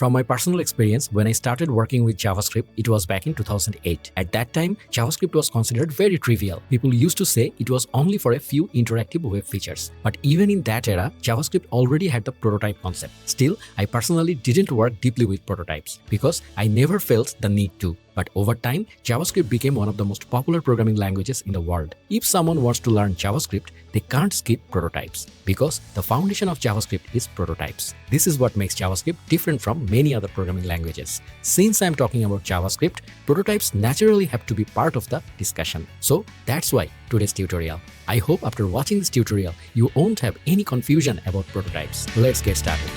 From my personal experience, when I started working with JavaScript, it was back in 2008. At that time, JavaScript was considered very trivial. People used to say it was only for a few interactive web features. But even in that era, JavaScript already had the prototype concept. Still, I personally didn't work deeply with prototypes because I never felt the need to. But over time, JavaScript became one of the most popular programming languages in the world. If someone wants to learn JavaScript, they can't skip prototypes because the foundation of JavaScript is prototypes. This is what makes JavaScript different from many other programming languages. Since I'm talking about JavaScript, prototypes naturally have to be part of the discussion. So that's why today's tutorial. I hope after watching this tutorial, you won't have any confusion about prototypes. Let's get started.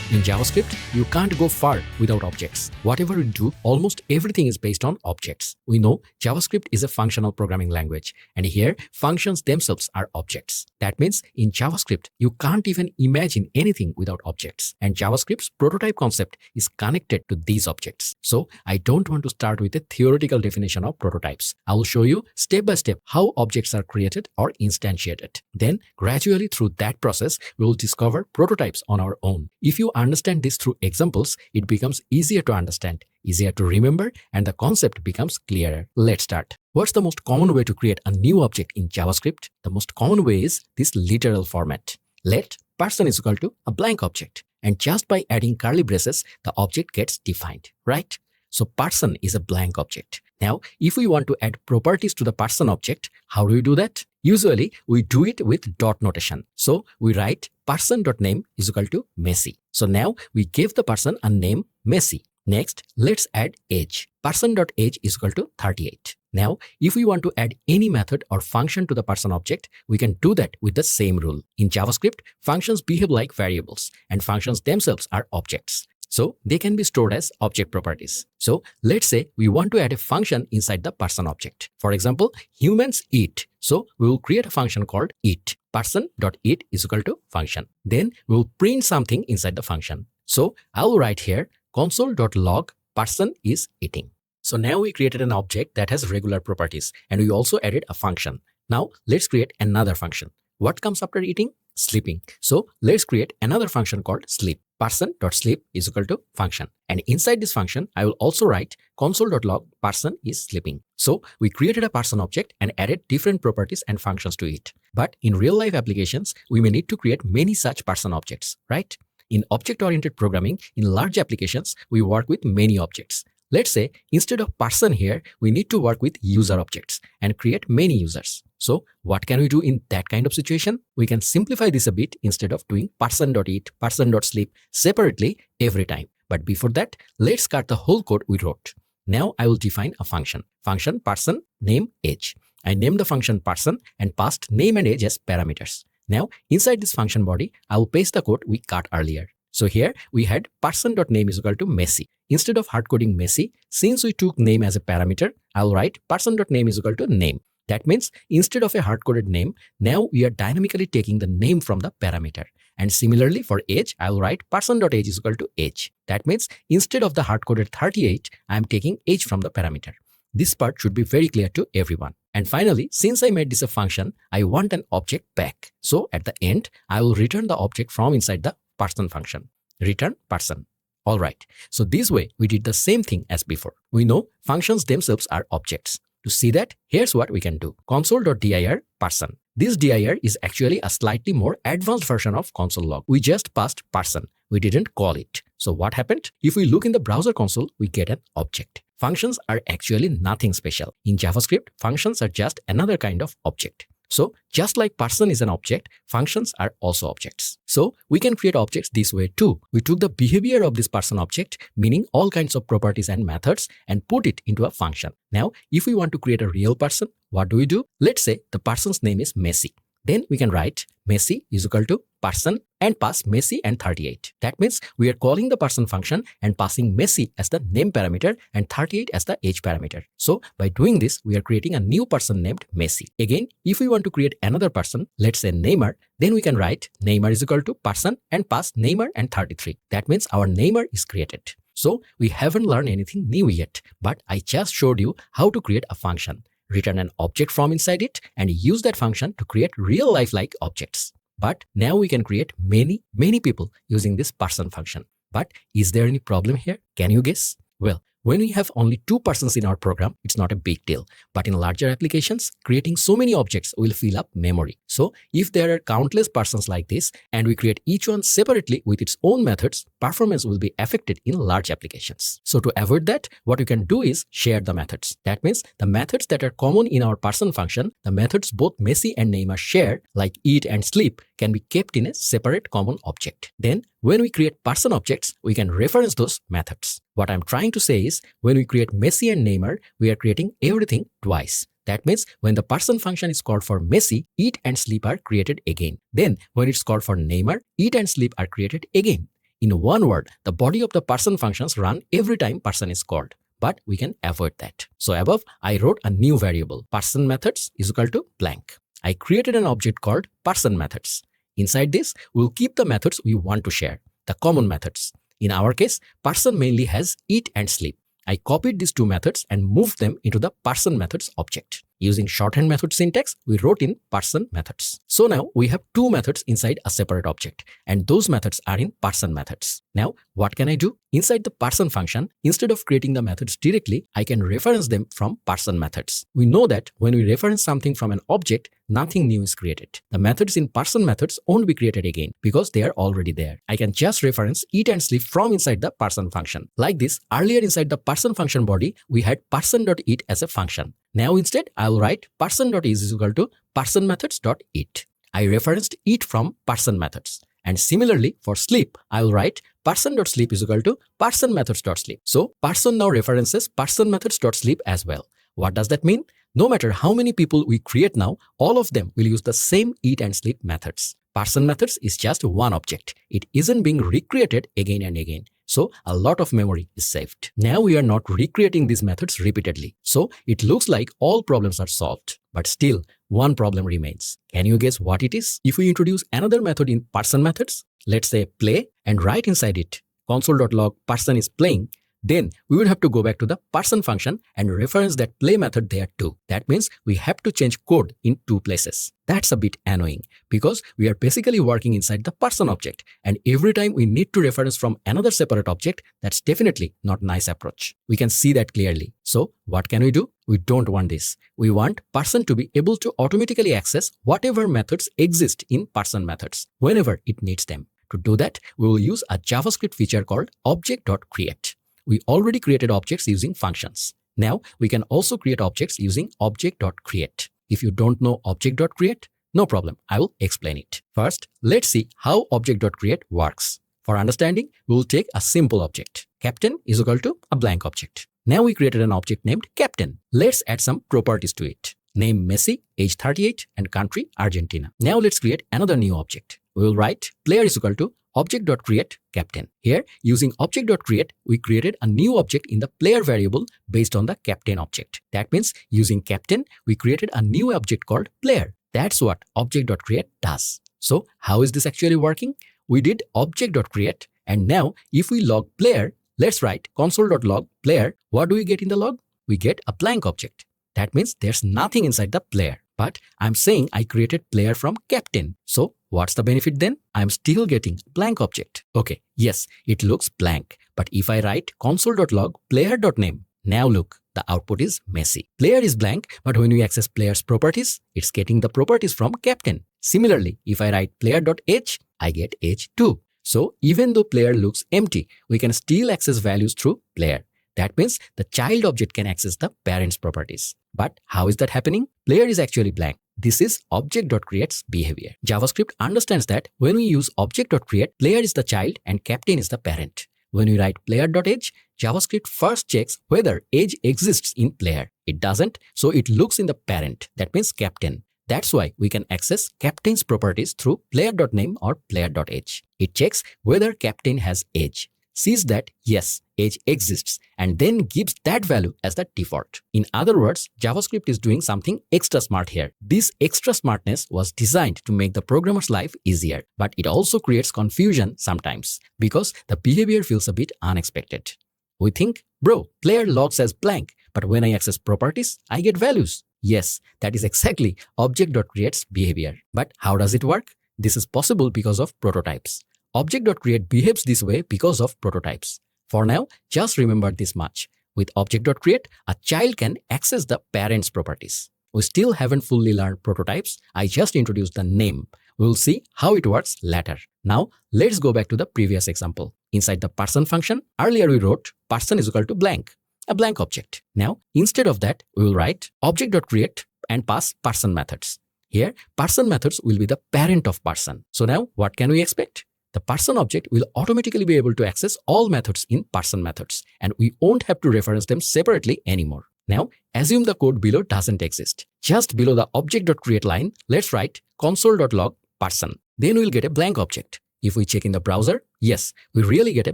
In JavaScript, you can't go far without objects. Whatever we do, almost everything is based on objects. We know JavaScript is a functional programming language, and here functions themselves are objects. That means in JavaScript, you can't even imagine anything without objects. And JavaScript's prototype concept is connected to these objects. So I don't want to start with a theoretical definition of prototypes. I will show you step by step how objects are created or instantiated. Then gradually through that process, we will discover prototypes on our own. If you understand this through examples, it becomes easier to understand, easier to remember, and the concept becomes clearer. Let's start. What's the most common way to create a new object in JavaScript? The most common way is this literal format. Let person is equal to a blank object. And just by adding curly braces, the object gets defined, right? So person is a blank object. Now, if we want to add properties to the person object, how do we do that? Usually, we do it with dot notation. So we write person.name is equal to Messi. So now we give the person a name Messi. Next, let's add age. Person.age is equal to 38. Now, if we want to add any method or function to the person object, we can do that with the same rule. In JavaScript, functions behave like variables, and functions themselves are objects. So they can be stored as object properties. So let's say we want to add a function inside the person object. For example, humans eat. So we will create a function called eat. Person.eat is equal to function. Then we will print something inside the function. So I will write here console.log person is eating. So now we created an object that has regular properties, and we also added a function. Now let's create another function. What comes after eating? Sleeping. So let's create another function called sleep. Person.sleep is equal to function. And inside this function, I will also write console.log person is sleeping. So we created a person object and added different properties and functions to it. But in real life applications, we may need to create many such person objects, right? In object-oriented programming, in large applications, we work with many objects. Let's say instead of person here, we need to work with user objects and create many users. So what can we do in that kind of situation? We can simplify this a bit instead of doing person.eat, person.sleep separately every time. But before that, let's cut the whole code we wrote. Now I will define a function. Function person name age. I named the function person and passed name and age as parameters. Now inside this function body, I will paste the code we cut earlier. So here we had person.name is equal to Messi. Instead of hardcoding Messi, since we took name as a parameter, I'll write person.name is equal to name. That means instead of a hardcoded name, now we are dynamically taking the name from the parameter. And similarly for age, I'll write person.age is equal to age. That means instead of the hardcoded 38, I'm taking age from the parameter. This part should be very clear to everyone. And finally, since I made this a function, I want an object back. So at the end, I will return the object from inside the person function. Return person. Alright, so this way we did the same thing as before. We know functions themselves are objects. To see that, here's what we can do. Console.dir person. This dir is actually a slightly more advanced version of console log. We just passed person. We didn't call it. So what happened? If we look in the browser console, we get an object. Functions are actually nothing special. In JavaScript, functions are just another kind of object. So just like person is an object, functions are also objects. So we can create objects this way too. We took the behavior of this person object, meaning all kinds of properties and methods, and put it into a function. Now, if we want to create a real person, what do? Let's say the person's name is Messi. Then we can write Messi is equal to person and pass Messi and 38. That means we are calling the person function and passing Messi as the name parameter and 38 as the age parameter. So by doing this, we are creating a new person named Messi. Again, if we want to create another person, let's say Neymar, then we can write Neymar is equal to person and pass Neymar and 33. That means our Neymar is created. So we haven't learned anything new yet, but I just showed you how to create a function. Return an object from inside it and use that function to create real life-like objects. But now we can create many people using this person function. But is there any problem here? Can you guess? Well, when we have only 2 persons in our program, it's not a big deal. But in larger applications, creating so many objects will fill up memory. So if there are countless persons like this and we create each one separately with its own methods, performance will be affected in large applications. So to avoid that, what you can do is share the methods. That means the methods that are common in our person function, the methods both Messi and Neymar share, like eat and sleep, can be kept in a separate common object. Then when we create person objects, we can reference those methods. What I'm trying to say is, when we create Messi and Neymar, we are creating everything twice. That means when the person function is called for Messi, eat and sleep are created again. Then when it's called for Neymar, eat and sleep are created again. In one word, the body of the person functions run every time person is called. But we can avoid that. So above, I wrote a new variable, person methods is equal to blank. I created an object called person methods. Inside this, we'll keep the methods we want to share, the common methods. In our case, person mainly has eat and sleep. I copied these 2 methods and moved them into the person methods object. Using shorthand method syntax, we wrote in person methods. So now we have 2 methods inside a separate object, and those methods are in person methods. Now, what can I do? Inside the person function, instead of creating the methods directly, I can reference them from person methods. We know that when we reference something from an object, nothing new is created. The methods in person methods won't be created again because they are already there. I can just reference eat and sleep from inside the person function. Like this, earlier inside the person function body, we had person.eat as a function. Now instead, I will write person.is is equal to person methods.eat. I referenced eat from person methods. And similarly, for sleep, I will write person.sleep is equal to person methods.sleep. So person now references person methods.sleep as well. What does that mean? No matter how many people we create now, all of them will use the same eat and sleep methods. Person methods is just one object. It isn't being recreated again and again. So a lot of memory is saved. Now we are not recreating these methods repeatedly. So it looks like all problems are solved. But still, one problem remains. Can you guess what it is? If we introduce another method in person methods, let's say play, and write inside it console.log person is playing, then we will have to go back to the person function and reference that play method there too. That means we have to change code in 2 places. That's a bit annoying because we are basically working inside the person object, and every time we need to reference from another separate object, that's definitely not a nice approach. We can see that clearly. So what can we do? We don't want this. We want person to be able to automatically access whatever methods exist in person methods whenever it needs them. To do that, we will use a JavaScript feature called Object.create. We already created objects using functions. Now we can also create objects using Object.create. If you don't know Object.create, no problem, I will explain it. First, let's see how Object.create works. For understanding, we will take a simple object. Captain is equal to a blank object. Now we created an object named Captain. Let's add some properties to it. Name Messi, age 38, and country Argentina. Now let's create another new object. We will write player is equal to Object.create captain. Here, using Object.create, we created a new object in the player variable based on the captain object. That means using captain, we created a new object called player. That's what Object.create does. So how is this actually working? We did Object.create, and now if we log player, let's write console.log player. What do we get in the log? We get a blank object. That means there's nothing inside the player. But I'm saying I created player from captain. So what's the benefit then? I'm still getting blank object. Okay, yes, it looks blank. But if I write console.log player.name, now look, the output is Messi. Player is blank, but when we access player's properties, it's getting the properties from captain. Similarly, if I write player.age, I get age too. So even though player looks empty, we can still access values through player. That means the child object can access the parent's properties. But how is that happening? Player is actually blank. This is Object.create's behavior. JavaScript understands that when we use Object.create, player is the child and captain is the parent. When we write player.age, JavaScript first checks whether age exists in player. It doesn't, so it looks in the parent. That means captain. That's why we can access captain's properties through player.name or player.age. It checks whether captain has age, sees that yes, age exists, and then gives that value as the default. In other words, JavaScript is doing something extra smart here. This extra smartness was designed to make the programmer's life easier, but it also creates confusion sometimes because the behavior feels a bit unexpected. We think, bro, player logs as blank, but when I access properties, I get values. Yes, that is exactly Object.create's behavior. But how does it work? This is possible because of prototypes. Object.create behaves this way because of prototypes. For now, just remember this much. With Object.create, a child can access the parent's properties. We still haven't fully learned prototypes. I just introduced the name. We'll see how it works later. Now, let's go back to the previous example. Inside the person function, earlier we wrote person is equal to blank, a blank object. Now, instead of that, we will write Object.create and pass person methods. Here, person methods will be the parent of person. So now, what can we expect? The person object will automatically be able to access all methods in person methods, and we won't have to reference them separately anymore. Now, assume the code below doesn't exist. Just below the Object.create line, let's write console.log person. Then we'll get a blank object. If we check in the browser, yes, we really get a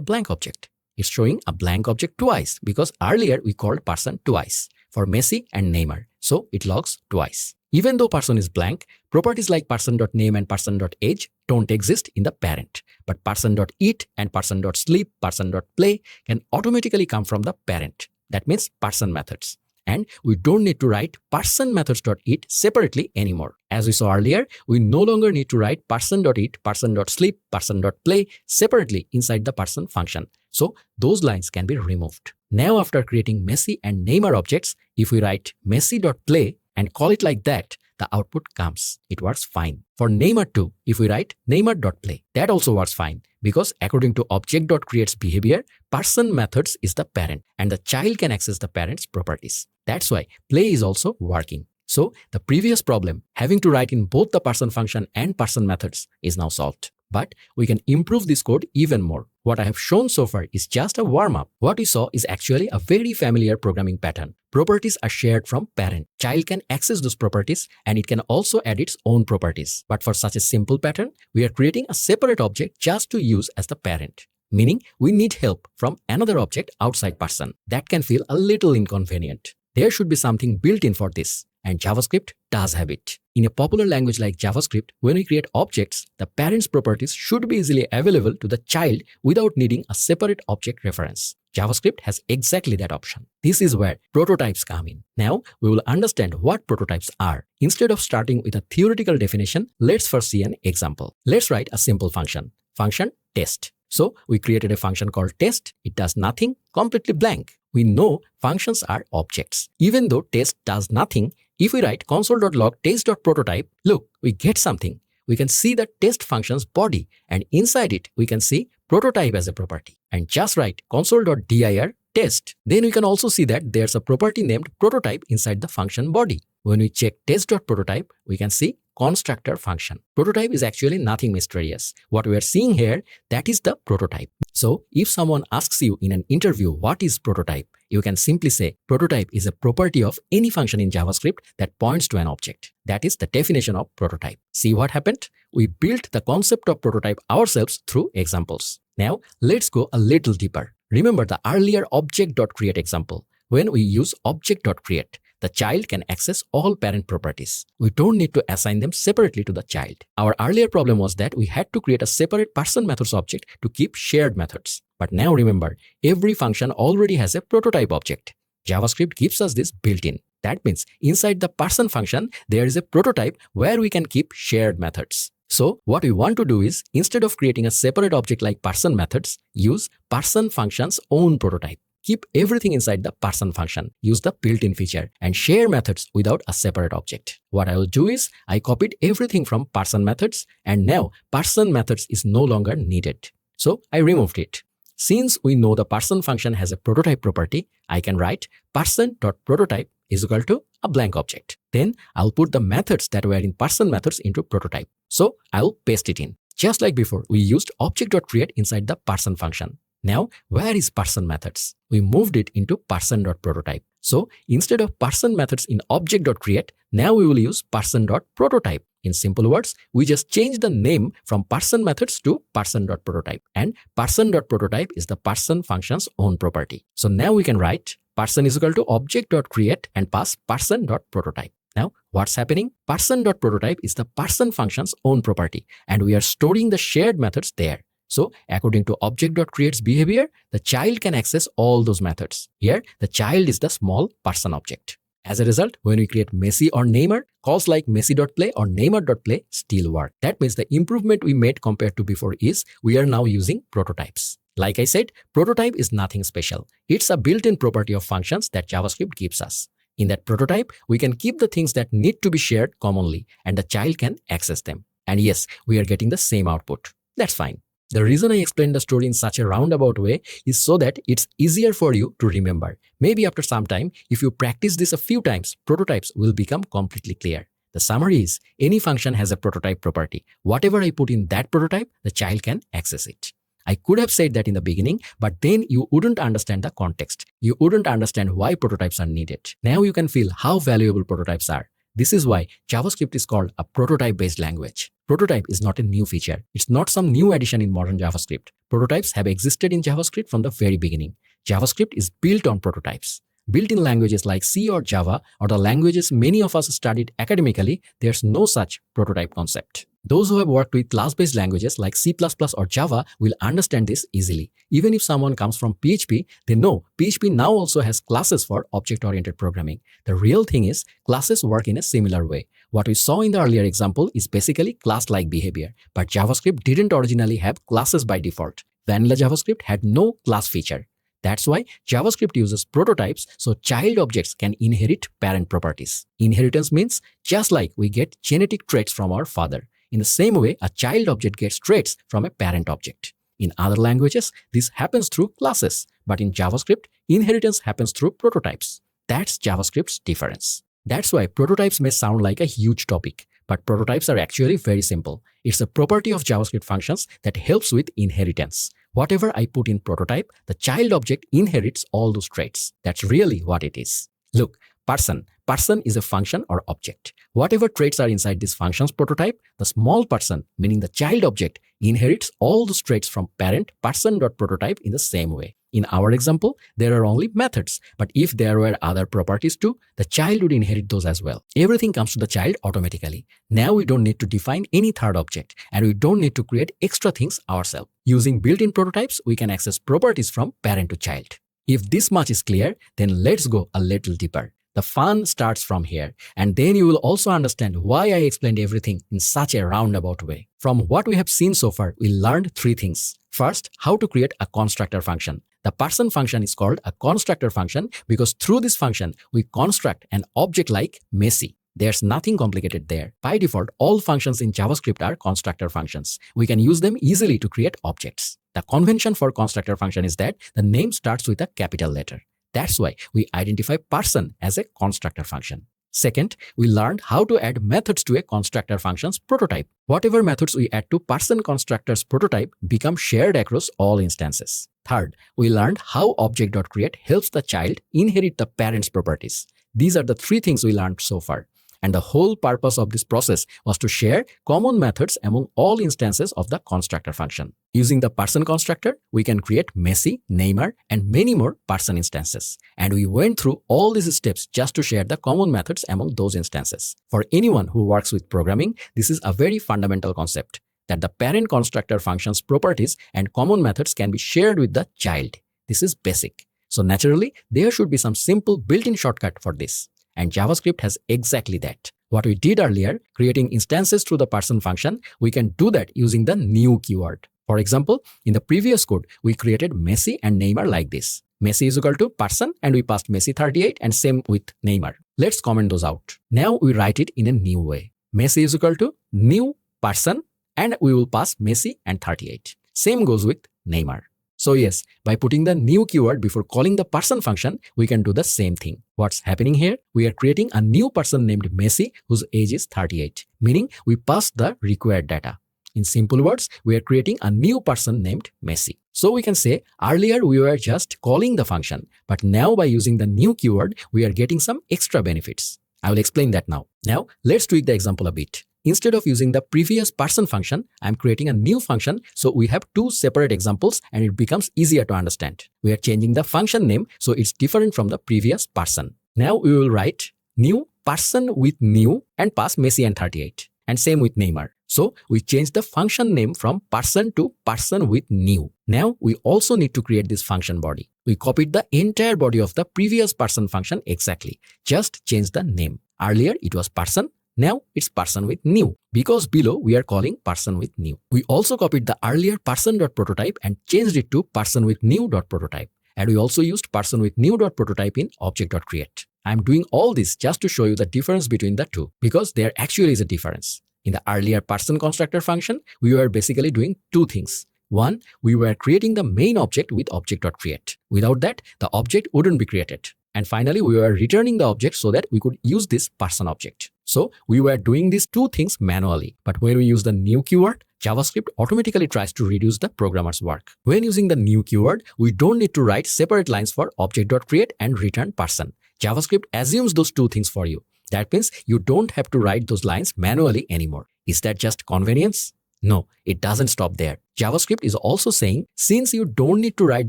blank object. It's showing a blank object twice because earlier we called person twice for Messi and Neymar, so it logs twice. Even though person is blank, properties like person.name and person.age don't exist in the parent, but person.eat and person.sleep, person.play can automatically come from the parent. That means person methods. And we don't need to write person methods.eat separately anymore. As we saw earlier, we no longer need to write person.eat, person.sleep, person.play separately inside the person function. So those lines can be removed. Now after creating Messi and Neymar objects, if we write Messi.play and call it like that, the output comes. It works fine. For Neymar too, if we write Neymar.play, that also works fine because according to Object.create's behavior, person methods is the parent and the child can access the parent's properties. That's why play is also working. So the previous problem, having to write in both the person function and person methods, is now solved. But we can improve this code even more. What I have shown so far is just a warm-up. What we saw is actually a very familiar programming pattern. Properties are shared from parent. Child can access those properties and it can also add its own properties. But for such a simple pattern, we are creating a separate object just to use as the parent. Meaning we need help from another object outside person. That can feel a little inconvenient. There should be something built in for this. And JavaScript does have it. In a popular language like JavaScript, when we create objects, the parent's properties should be easily available to the child without needing a separate object reference. JavaScript has exactly that option. This is where prototypes come in. Now, we will understand what prototypes are. Instead of starting with a theoretical definition, let's first see an example. Let's write a simple function. Function test. So, we created a function called test. It does nothing, completely blank. We know functions are objects. Even though test does nothing, if we write console.log test.prototype, look, we get something. We can see the test function's body, and inside it, we can see prototype as a property. And just write console.dir test. Then we can also see that there's a property named prototype inside the function body. When we check test.prototype, we can see constructor function. Prototype is actually nothing mysterious. What we are seeing here, that is the prototype. So if someone asks you in an interview what is prototype, you can simply say prototype is a property of any function in JavaScript that points to an object. That is the definition of prototype. See what happened? We built the concept of prototype ourselves through examples. Now let's go a little deeper. Remember the earlier Object.create example. When we use Object.create, the child can access all parent properties. We don't need to assign them separately to the child. Our earlier problem was that we had to create a separate person methods object to keep shared methods. But now remember, every function already has a prototype object. JavaScript gives us this built-in. That means inside the person function, there is a prototype where we can keep shared methods. So what we want to do is, instead of creating a separate object like person methods, use person function's own prototype. Keep everything inside the person function, use the built-in feature, and share methods without a separate object. What I will do is, I copied everything from person methods, and now person methods is no longer needed. So I removed it. Since we know the person function has a prototype property, I can write person.prototype is equal to a blank object. Then I'll put the methods that were in person methods into prototype. So I'll paste it in. Just like before, we used Object.create inside the person function. Now, where is person methods? We moved it into person.prototype. So instead of person methods in Object.create, now we will use person.prototype. In simple words, we just change the name from person methods to person.prototype. And person.prototype is the person function's own property. So now we can write person is equal to Object.create and pass person.prototype. Now, what's happening? Person.prototype is the person function's own property, and we are storing the shared methods there. So, according to Object.create's behavior, the child can access all those methods. Here, the child is the small person object. As a result, when we create Messi or Neymar, calls like Messi.play or Neymar.play still work. That means the improvement we made compared to before is we are now using prototypes. Like I said, prototype is nothing special. It's a built-in property of functions that JavaScript gives us. In that prototype, we can keep the things that need to be shared commonly and the child can access them. And yes, we are getting the same output. That's fine. The reason I explained the story in such a roundabout way is so that it's easier for you to remember. Maybe after some time, if you practice this a few times, prototypes will become completely clear. The summary is, any function has a prototype property. Whatever I put in that prototype, the child can access it. I could have said that in the beginning, but then you wouldn't understand the context. You wouldn't understand why prototypes are needed. Now you can feel how valuable prototypes are. This is why JavaScript is called a prototype-based language. Prototype is not a new feature. It's not some new addition in modern JavaScript. Prototypes have existed in JavaScript from the very beginning. JavaScript is built on prototypes. Built in languages like C or Java or the languages many of us studied academically, there's no such prototype concept. Those who have worked with class-based languages like C++ or Java will understand this easily. Even if someone comes from PHP, they know PHP now also has classes for object-oriented programming. The real thing is, classes work in a similar way. What we saw in the earlier example is basically class-like behavior, but JavaScript didn't originally have classes by default. Vanilla JavaScript had no class feature. That's why JavaScript uses prototypes so child objects can inherit parent properties. Inheritance means just like we get genetic traits from our father. In the same way, a child object gets traits from a parent object. In other languages, this happens through classes, but in JavaScript, inheritance happens through prototypes. That's JavaScript's difference. That's why prototypes may sound like a huge topic, but prototypes are actually very simple. It's a property of JavaScript functions that helps with inheritance. Whatever I put in prototype, the child object inherits all those traits. That's really what it is. Look, person. Person is a function or object. Whatever traits are inside this function's prototype, the small person, meaning the child object, inherits all those traits from parent person.prototype in the same way. In our example, there are only methods, but if there were other properties too, the child would inherit those as well. Everything comes to the child automatically. Now we don't need to define any third object, and we don't need to create extra things ourselves. Using built-in prototypes, we can access properties from parent to child. If this much is clear, then let's go a little deeper. The fun starts from here, and then you will also understand why I explained everything in such a roundabout way. From what we have seen so far, we learned three things. First, how to create a constructor function. The person function is called a constructor function because through this function, we construct an object like Messi. There's nothing complicated there. By default, all functions in JavaScript are constructor functions. We can use them easily to create objects. The convention for constructor function is that the name starts with a capital letter. That's why we identify person as a constructor function. Second, we learned how to add methods to a constructor function's prototype. Whatever methods we add to person constructor's prototype become shared across all instances. Third, we learned how Object.create helps the child inherit the parent's properties. These are the three things we learned so far. And the whole purpose of this process was to share common methods among all instances of the constructor function. Using the person constructor, we can create Messi, Neymar, and many more person instances. And we went through all these steps just to share the common methods among those instances. For anyone who works with programming, this is a very fundamental concept, that the parent constructor function's properties and common methods can be shared with the child. This is basic. So naturally, there should be some simple built-in shortcut for this. And JavaScript has exactly that. What we did earlier, creating instances through the person function, we can do that using the new keyword. For example, in the previous code, we created Messi and Neymar like this. Messi is equal to person and we passed Messi 38 and same with Neymar. Let's comment those out. Now we write it in a new way. Messi is equal to new person and we will pass Messi and 38. Same goes with Neymar. So yes, by putting the new keyword before calling the person function, we can do the same thing. What's happening here? We are creating a new person named Messi whose age is 38, meaning we pass the required data. In simple words, we are creating a new person named Messi. So we can say earlier we were just calling the function, but now by using the new keyword, we are getting some extra benefits. I will explain that now. Now let's tweak the example a bit. Instead of using the previous person function, I'm creating a new function so we have two separate examples and it becomes easier to understand. We are changing the function name so it's different from the previous person. Now we will write new person with new and pass Messi and 38. And same with Neymar. So we change the function name from person to person with new. Now we also need to create this function body. We copied the entire body of the previous person function exactly. Just change the name. Earlier it was person. Now it's person with new, because below we are calling person with new. We also copied the earlier person.prototype and changed it to person with new.prototype. And we also used person with new.prototype in Object.create. I'm doing all this just to show you the difference between the two, because there actually is a difference. In the earlier person constructor function, we were basically doing two things. One, we were creating the main object with Object.create. Without that, the object wouldn't be created. And finally, we were returning the object so that we could use this person object. So we were doing these two things manually. But when we use the new keyword, JavaScript automatically tries to reduce the programmer's work. When using the new keyword, we don't need to write separate lines for Object.create and return person. JavaScript assumes those two things for you. That means you don't have to write those lines manually anymore. Is that just convenience? No, it doesn't stop there. JavaScript is also saying, since you don't need to write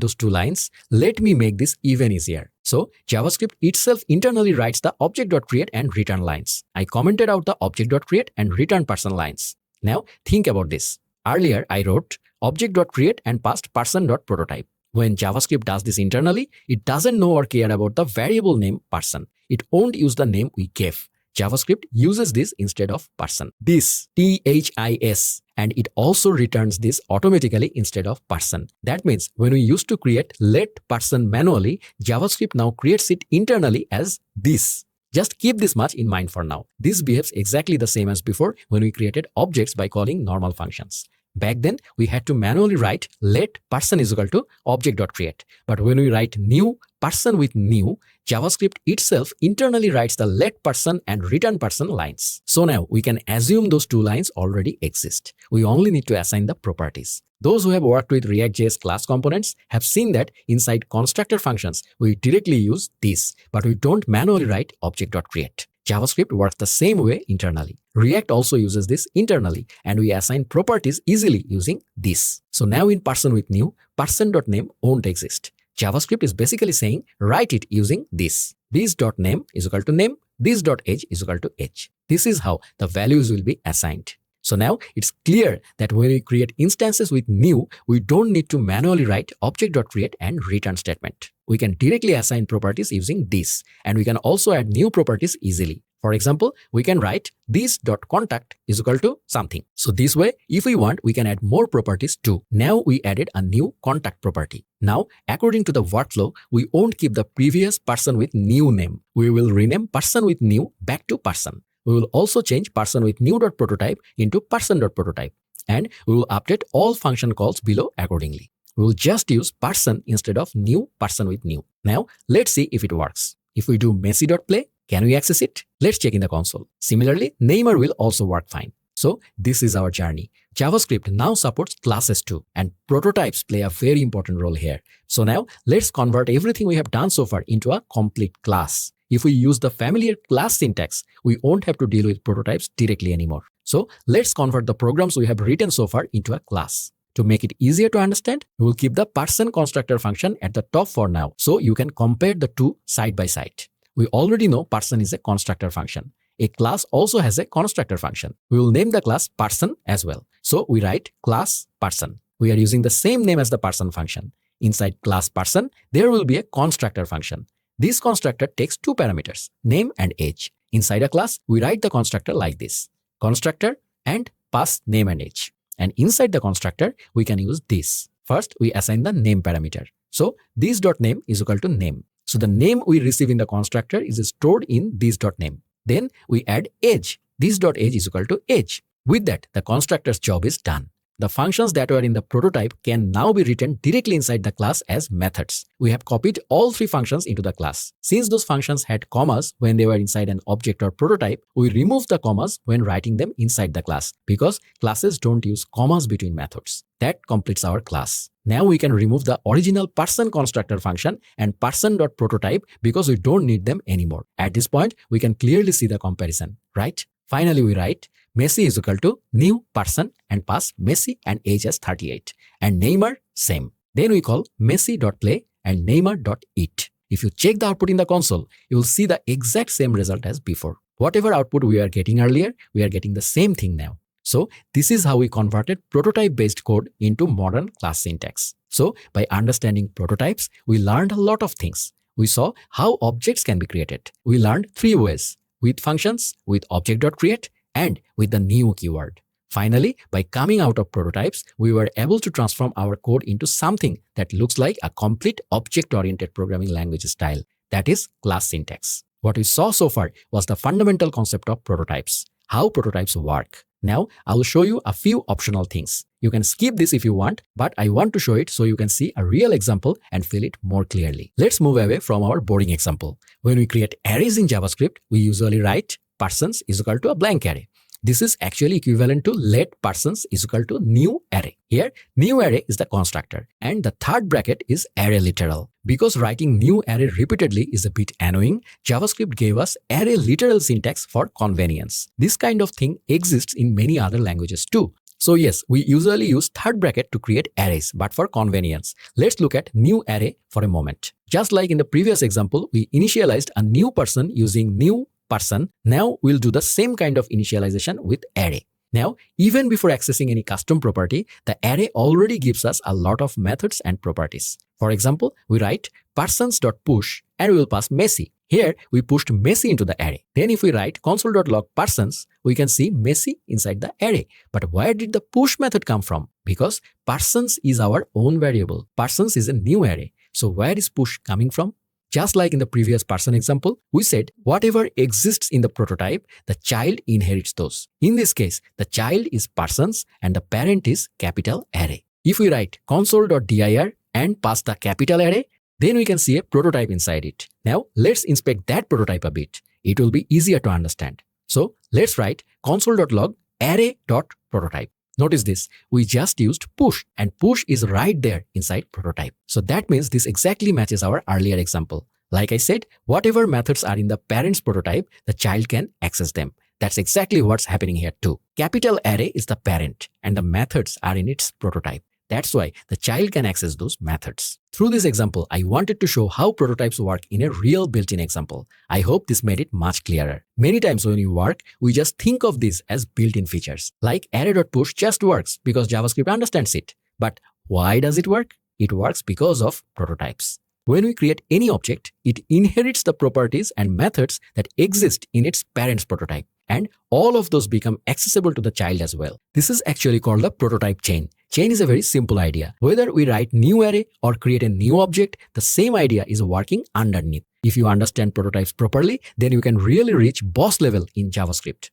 those two lines, let me make this even easier. So JavaScript itself internally writes the Object.create and return lines. I commented out the Object.create and return person lines. Now think about this. Earlier I wrote Object.create and passed person.prototype. When JavaScript does this internally, it doesn't know or care about the variable name person. It won't use the name we gave. JavaScript uses this instead of person. This, THIS, and it also returns this automatically instead of person. That means when we used to create let person manually, JavaScript now creates it internally as this. Just keep this much in mind for now. This behaves exactly the same as before when we created objects by calling normal functions. Back then, we had to manually write let person is equal to Object.create. But when we write new person with new, JavaScript itself internally writes the let person and return person lines. So now we can assume those two lines already exist. We only need to assign the properties. Those who have worked with React.js class components have seen that inside constructor functions, we directly use this, but we don't manually write Object.create. JavaScript works the same way internally. React also uses this internally, and we assign properties easily using this. So now in person with new, person.name won't exist. JavaScript is basically saying write it using this. This.name is equal to name, this.age is equal to age. This is how the values will be assigned. So now it's clear that when we create instances with new, we don't need to manually write Object.create and return statement. We can directly assign properties using this, and we can also add new properties easily. For example, we can write this.contact is equal to something. So this way, if we want, we can add more properties too. Now we added a new contact property. Now, according to the workflow, we won't keep the previous person with new name. We will rename person with new back to person. We will also change person with new.prototype into person.prototype. And we will update all function calls below accordingly. We will just use person instead of new person with new. Now, let's see if it works. If we do messy.play, can we access it? Let's check in the console. Similarly, namer will also work fine. So this is our journey. JavaScript now supports classes too, and prototypes play a very important role here. So now let's convert everything we have done so far into a complete class. If we use the familiar class syntax, we won't have to deal with prototypes directly anymore. So let's convert the programs we have written so far into a class. To make it easier to understand, we will keep the person constructor function at the top for now, so you can compare the two side by side. We already know person is a constructor function. A class also has a constructor function. We will name the class person as well. So we write class person. We are using the same name as the person function. Inside class person, there will be a constructor function. This constructor takes two parameters, name and age. Inside a class, we write the constructor like this: constructor and pass name and age. And inside the constructor, we can use this. First, we assign the name parameter. So this.name is equal to name. So the name we receive in the constructor is stored in this.name. Then we add age. This.age is equal to age. With that, the constructor's job is done. The functions that were in the prototype can now be written directly inside the class as methods. We have copied all three functions into the class. Since those functions had commas when they were inside an object or prototype, we removed the commas when writing them inside the class, because classes don't use commas between methods. That completes our class. Now we can remove the original person constructor function and person.prototype because we don't need them anymore. At this point, we can clearly see the comparison, right? Finally, we write Messi is equal to new person and pass Messi and age as 38. And namer, same. Then we call Messi.play and namer.eat. If you check the output in the console, you will see the exact same result as before. Whatever output we are getting earlier, we are getting the same thing now. So this is how we converted prototype-based code into modern class syntax. So by understanding prototypes, we learned a lot of things. We saw how objects can be created. We learned 3 ways: with functions, with Object.create, and with the new keyword. Finally, by coming out of prototypes, we were able to transform our code into something that looks like a complete object-oriented programming language style, that is class syntax. What we saw so far was the fundamental concept of prototypes, how prototypes work. Now, I will show you a few optional things. You can skip this if you want, but I want to show it so you can see a real example and feel it more clearly. Let's move away from our boring example. When we create arrays in JavaScript, we usually write persons is equal to a blank array. This is actually equivalent to let persons is equal to new array. Here, new array is the constructor and the third bracket is array literal. Because writing new array repeatedly is a bit annoying, JavaScript gave us array literal syntax for convenience. This kind of thing exists in many other languages too. So yes, we usually use third bracket to create arrays, but for convenience, let's look at new array for a moment. Just like in the previous example, we initialized a new person using new person. Now we'll do the same kind of initialization with array. Now, even before accessing any custom property, the array already gives us a lot of methods and properties. For example, we write persons.push and we will pass Messi. Here, we pushed Messi into the array. Then if we write console.log persons, we can see Messi inside the array. But where did the push method come from? Because persons is our own variable. Persons is a new array. So where is push coming from? Just like in the previous person example, we said whatever exists in the prototype, the child inherits those. In this case, the child is persons and the parent is capital array. If we write console.dir and pass the capital array, then we can see a prototype inside it. Now, let's inspect that prototype a bit. It will be easier to understand. So, let's write console.log array.prototype. Notice this, we just used push and push is right there inside prototype. So that means this exactly matches our earlier example. Like I said, whatever methods are in the parent's prototype, the child can access them. That's exactly what's happening here too. Capital array is the parent and the methods are in its prototype. That's why the child can access those methods. Through this example, I wanted to show how prototypes work in a real built-in example. I hope this made it much clearer. Many times when we work, we just think of this as built-in features. Like array.push just works because JavaScript understands it. But why does it work? It works because of prototypes. When we create any object, it inherits the properties and methods that exist in its parent's prototype. And all of those become accessible to the child as well. This is actually called the prototype chain. Chain is a very simple idea. Whether we write new array or create a new object, the same idea is working underneath. If you understand prototypes properly, then you can really reach boss level in JavaScript.